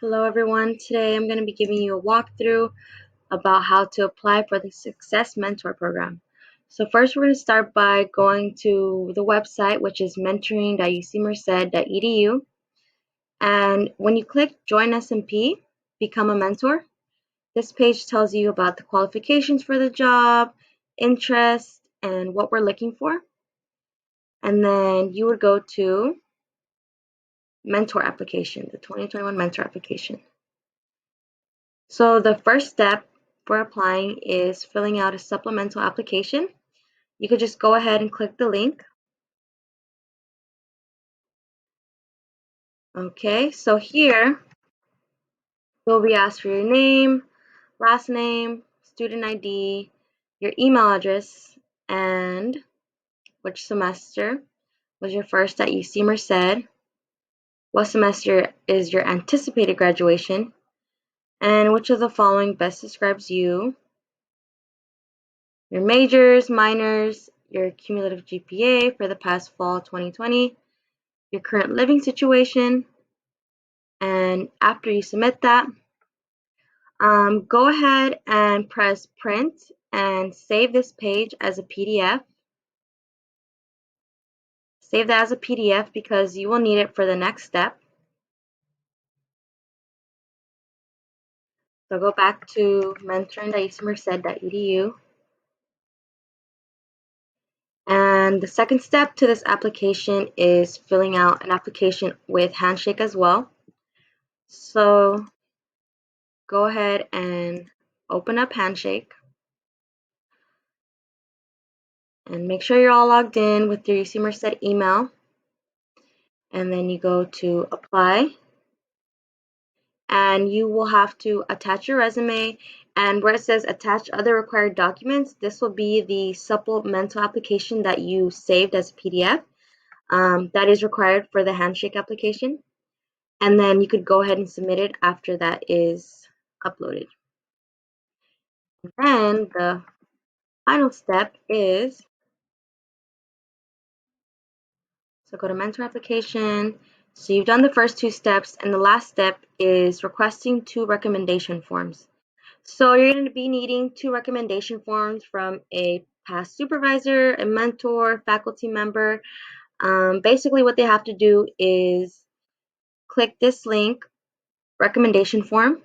Hello everyone, today I'm going to be giving you a walkthrough about how to apply for the Success Mentor program. So first we're going to start by going to the website, which is mentoring.ucmerced.edu, and when you click Join SMP, Become a Mentor, this page tells you about the qualifications for the job, interest, and what we're looking for. And then you would go to Mentor Application, the 2021 Mentor Application. So the first step for applying is filling out a supplemental application. You could just go ahead and click the link. Okay, so here you'll be asked for your name, last name, student ID, your email address, and which semester was your first at UC Merced, what semester is your anticipated graduation, and which of the following best describes you, your majors, minors, your cumulative GPA for the past fall 2020, your current living situation, and after you submit that, go ahead and press print and save this page as a PDF. Save that as a PDF because you will need it for the next step. So go back to mentoring.ucmerced.edu. And the second step to this application is filling out an application with Handshake as well. So go ahead and open up Handshake and make sure you're all logged in with your UC Merced email. And then you go to apply, and you will have to attach your resume, and where it says attach other required documents, this will be the supplemental application that you saved as a PDF that is required for the Handshake application, and then you could go ahead and submit it after that is uploaded. And the final step is, so go to mentor application. So you've done the first two steps, and the last step is requesting 2 recommendation forms. So you're going to be needing 2 recommendation forms from a past supervisor, a mentor, faculty member. Basically what they have to do is click this link, recommendation form,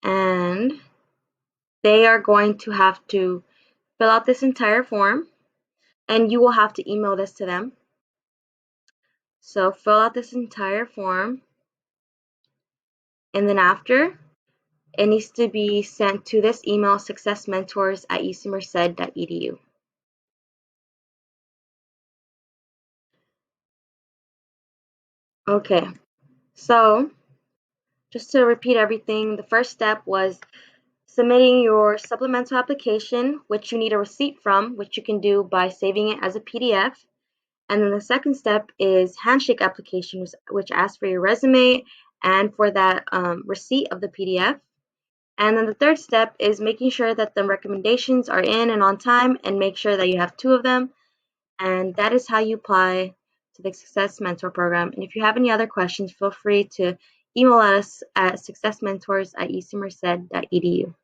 and they are going to have to fill out this entire form, and you will have to email this to them. So fill out this entire form, and then after, it needs to be sent to this email, successmentors@ucmerced.edu. Okay, so just to repeat everything, the first step was submitting your supplemental application, which you need a receipt from, which you can do by saving it as a PDF. And then the second step is Handshake application, which asks for your resume and for that receipt of the PDF. And then the third step is making sure that the recommendations are in and on time, and make sure that you have 2 of them. And that is how you apply to the Success Mentor program. And if you have any other questions, feel free to email us at successmentors@ucmerced.edu.